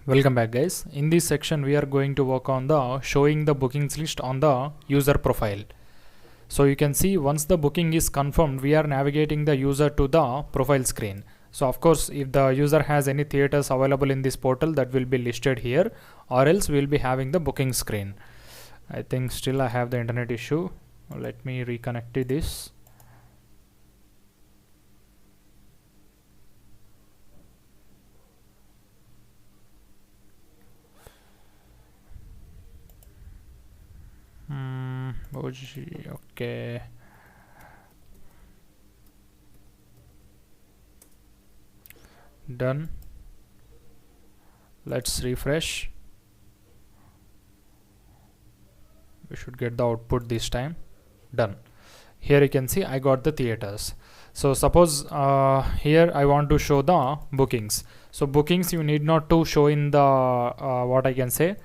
Welcome back, guys. In this section we are going to work on the showing the bookings list on the user profile. So you can see once the booking is confirmed, we are navigating the user to the profile screen. So of course, if the user has any theaters available in this portal, that will be listed here, or else we will be having the booking screen. I think still I have the internet issue. Let me reconnect to this. Okay. Done. Let's refresh. We should get the output this time. Done. Here you can see I got the theaters. So suppose here I want to show the bookings. So bookings you need not to show in the what I can say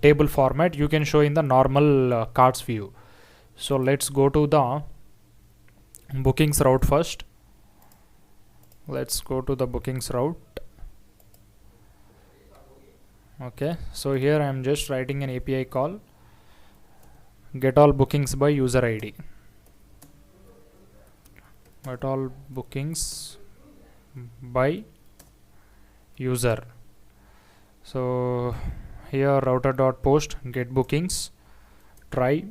table format. You can show in the normal cards view. So let's go to the bookings route first. Let's go to the bookings route. Okay, so here I am just writing an API call, get all bookings by user ID. Get all bookings by user. So here router.post get bookings, try,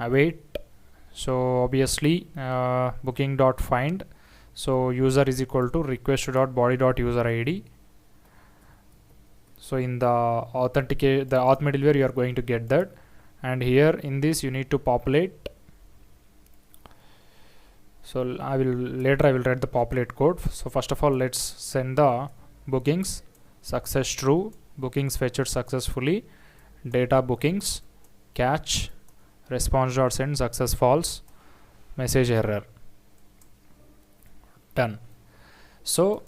await. So obviously booking.find. So user is equal to request.body.user_id. So in the authenticate the auth middleware you are going to get that, and here in this you need to populate. So later I will write the populate code. So first of all, let's send the bookings success true, bookings fetched successfully, data bookings, catch, response.send success false, message error. Done. So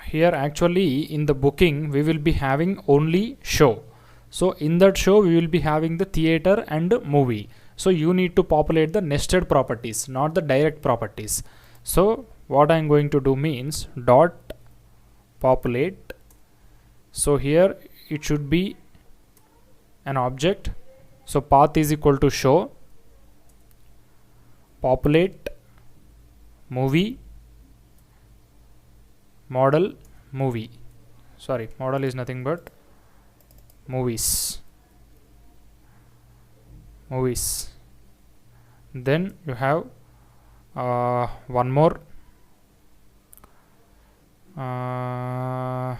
here actually in the booking we will be having only show. So in that show we will be having the theater and movie. So you need to populate the nested properties, not the direct properties. So what I'm going to do means dot populate. So here it should be an object. So path is equal to show, populate movie, model movie. Sorry, model is nothing but movies. Then you have one more. How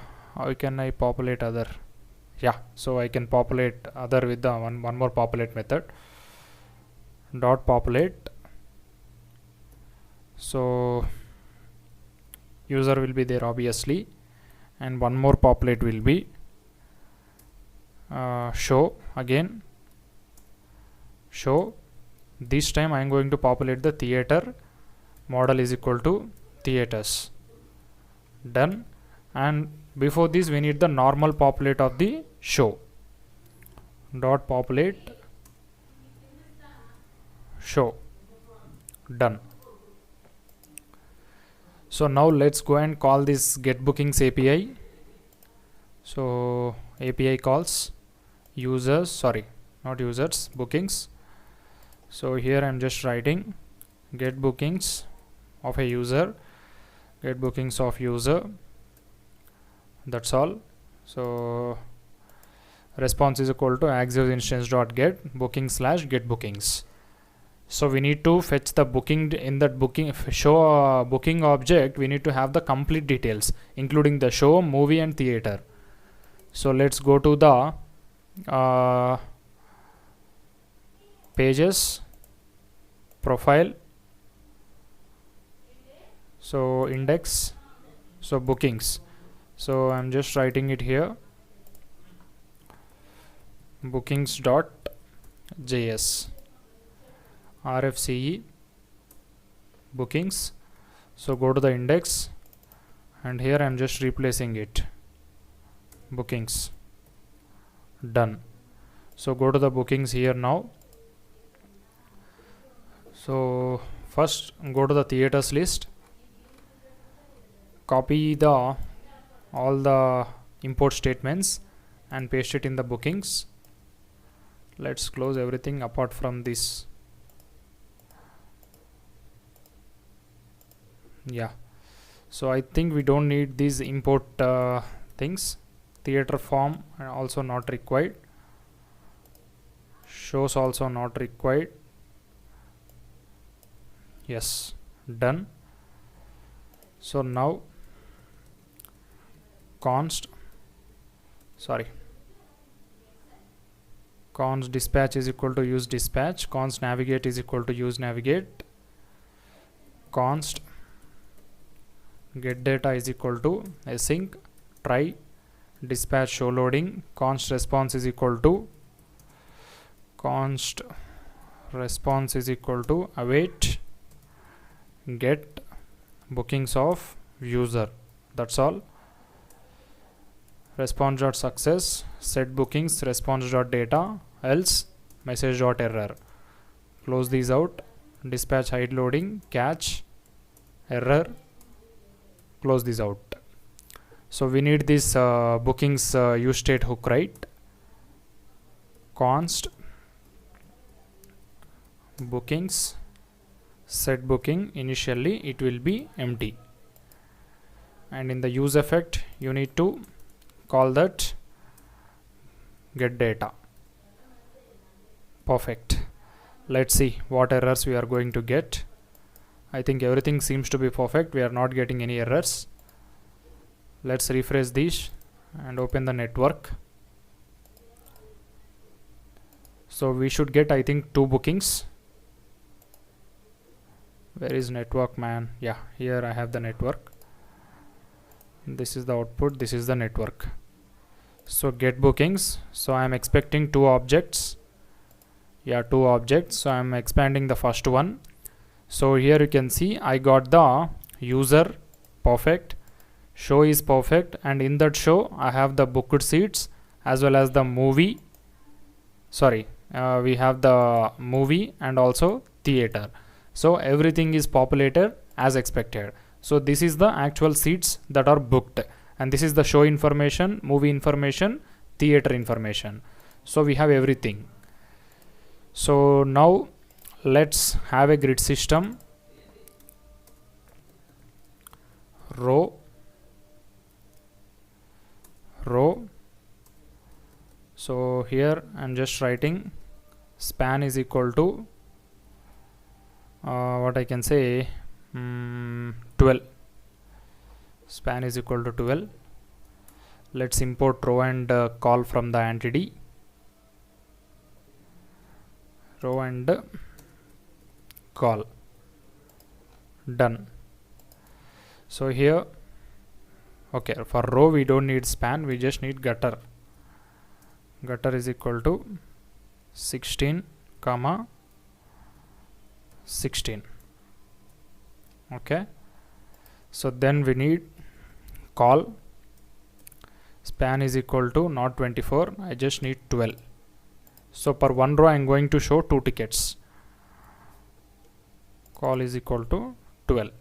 can I populate other? Yeah, so I can populate other with the one more populate method. Dot populate. So user will be there obviously, and one more populate will be show. Again show. This time I am going to populate the theater, model is equal to theaters. Done. And before this we need the normal populate of the show. Dot populate show. Done. So now let's go and call this get bookings API. So API calls users, sorry, not users, bookings. So here I'm just writing get bookings of a user, get bookings of user. That's all. So response is equal to axios instance dot get booking / get bookings. So we need to fetch the booking in that booking show booking object. We need to have the complete details including the show, movie and theater. So let's go to the pages, profile, so index, so bookings. So I'm just writing it here, bookings.js rfce bookings. So go to the index, and here I'm just replacing it, bookings. Done. So go to the bookings here now. So first go to the theaters list, copy the all the import statements and paste it in the bookings. Let's close everything apart from this. Yeah, so I think we don't need these import things. Theater form also not required, shows also not required. Yes, done. So now const dispatch is equal to use dispatch, const navigate is equal to use navigate, const get data is equal to async try dispatch show loading, const response is equal to await get bookings of user. That's all. Response.success set bookings response.data else message.error. Close these out. Dispatch hide loading catch error. Close this out. So we need this bookings use state hook, right? Const bookings set booking, initially it will be empty, and in the use effect you need to call that get data. Perfect. Let's see what errors we are going to get. I think everything seems to be perfect. We are not getting any errors. Let's refresh this and open the network. So we should get, I think, 2 bookings. Where is network, man? Yeah, here I have the network. This is the output, this is the network. So get bookings. So I am expecting 2 objects. Yeah, 2 objects. So I am expanding the first one. So here you can see I got the user perfect, show is perfect, and in that show I have the booked seats as well as the movie. We have the movie and also theater. So everything is populated as expected. So this is the actual seats that are booked, and this is the show information, movie information, theater information. So we have everything. So now let's have a grid system. Row. So here I'm just writing span is equal to what I can say 12. Span is equal to 12. Let's import row and call from the entity. Row and call. Done. So here, okay, for row we don't need span, we just need gutter. Gutter is equal to 16 comma 16. Okay, so then we need call. Span is equal to not 24, I just need 12. So per one row I am going to show 2 tickets. Call is equal to 12.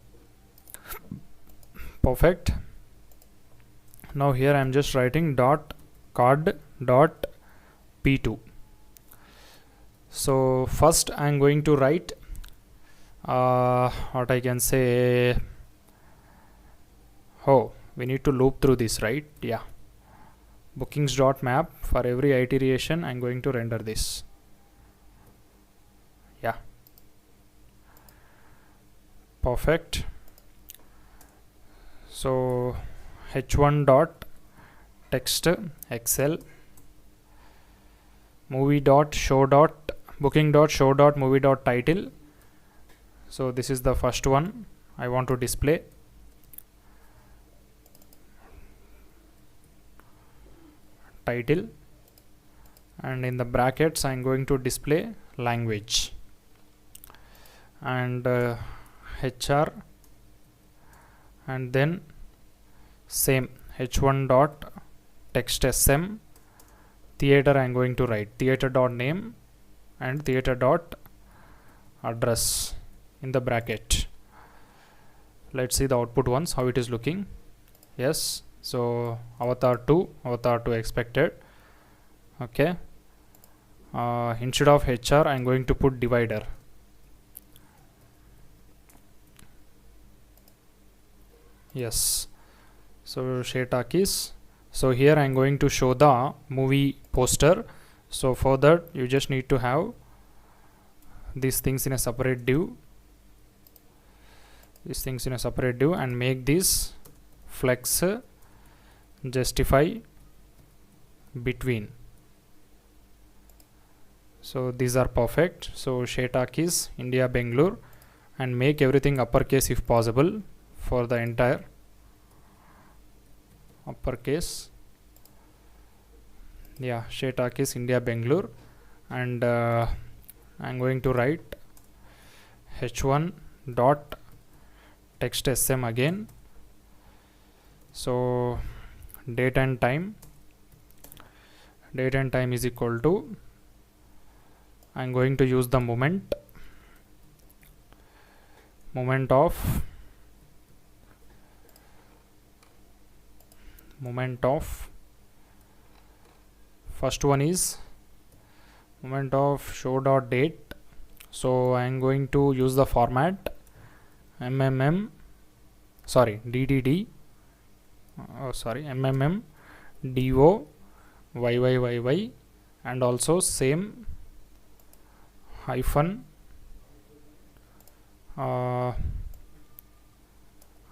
Perfect. Now here I am just writing dot card dot p2. So first I am going to write what I can say, we need to loop through this, right? Yeah, bookings dot map. For every iteration I am going to render this. Yeah, perfect. So h1 dot text excel movie dot show dot booking dot show dot movie dot title. So this is the first one I want to display. Title, and in the brackets I am going to display language, and HR, and then same h1 dot text sm theater. I am going to write theater dot name and theater dot address in the bracket. Let's see the output once how it is looking. Yes, So avatar 2 expected. Okay, instead of HR I'm going to put divider. Yes, so Shetakis. So here I'm going to show the movie poster. So for that you just need to have these things in a separate div, and make this flex justify between. So these are perfect. So Shetakis India Bangalore, and make everything uppercase if possible for the entire uppercase. Yeah, Shetakis India Bangalore, and I'm going to write h1 dot text sm again. So date and time is equal to, I'm going to use the moment of first one is moment of show dot date. So I'm going to use the format mmm do yyyy, and also same hyphen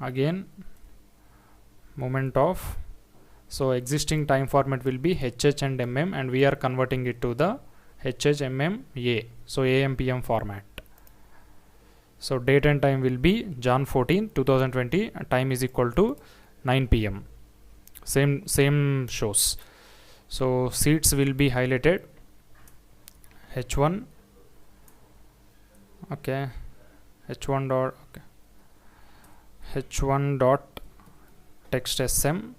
again moment of. So existing time format will be HH and MM, and we are converting it to the HH A, so AM PM format. So date and time will be Jan 14 2020, time is equal to 9 PM, same shows. So seats will be highlighted H1, okay, H1 dot text sm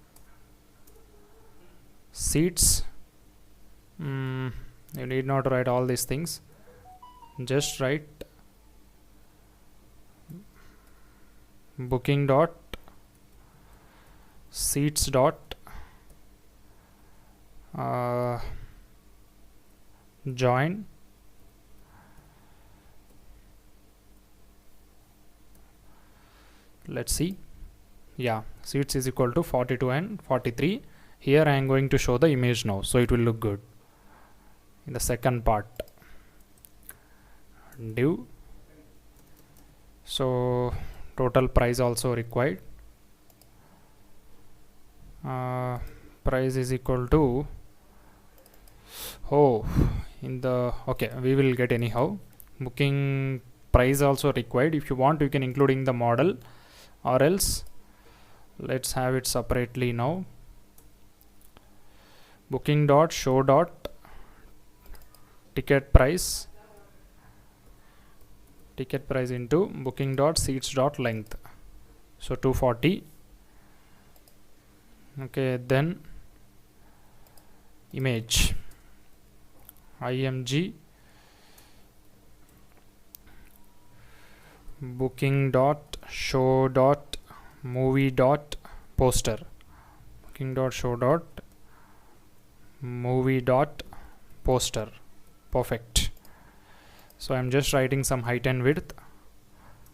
seats. You need not write all these things, just write booking dot seats dot join let's see. Yeah, seats is equal to 42 and 43. Here I am going to show the image now, so it will look good in the second part. Div. So total price also required. Price is equal to, okay, we will get anyhow. Booking price also required. If you want, you can include in the model, or else let's have it separately now. Booking dot show dot ticket price into booking dot seats dot length, so 240. Okay, then image img booking dot show dot movie dot poster, booking dot show dot movie dot poster. Perfect. So I'm just writing some height and width.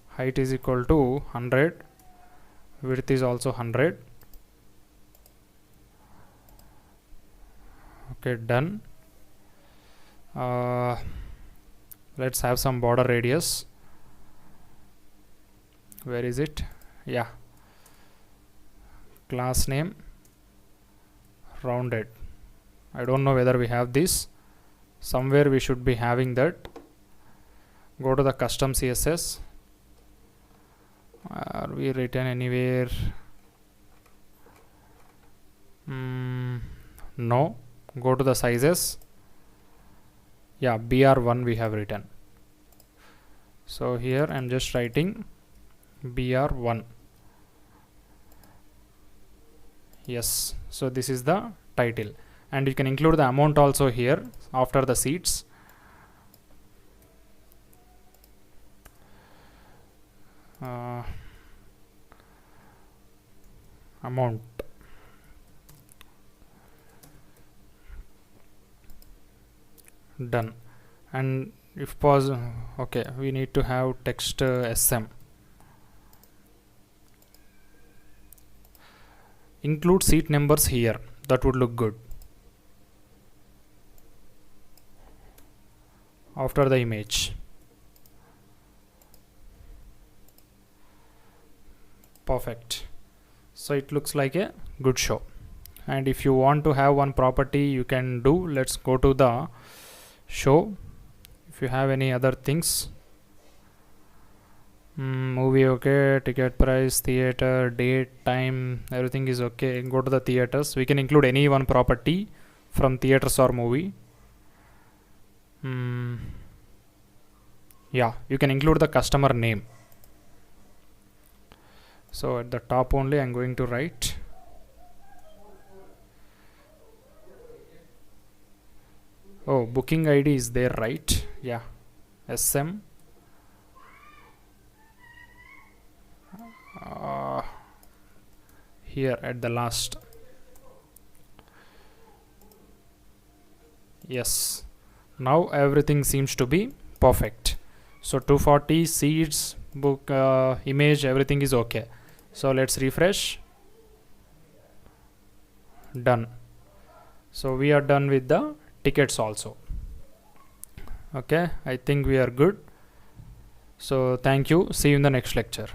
Height is equal to 100, width is also 100. Okay, done. Let's have some border radius. Where is it? Yeah, class name rounded. I don't know whether we have this. Somewhere we should be having that. Go to the custom CSS. Are we written anywhere? No. Go to the sizes. Yeah, BR1 we have written. So here I'm just writing BR1. Yes, so this is the title, and you can include the amount also here after the seats. Amount Done. And if pause, okay, we need to have text SM. Include seat numbers here, that would look good after the image. Perfect. So it looks like a good show. And if you want to have one property, you can do, let's go to the show. If you have any other things, movie, okay, ticket price, theater, date, time, everything is okay. Go to the theaters. We can include any one property from theaters or movie. Yeah, you can include the customer name. So at the top only I'm going to write booking ID is there, right? Yeah, SM here at the last. Yes, now everything seems to be perfect. So 240 seats, book, image, everything is okay. So let's refresh. Done. So we are done with the tickets also. Okay, I think we are good. So thank you. See you in the next lecture.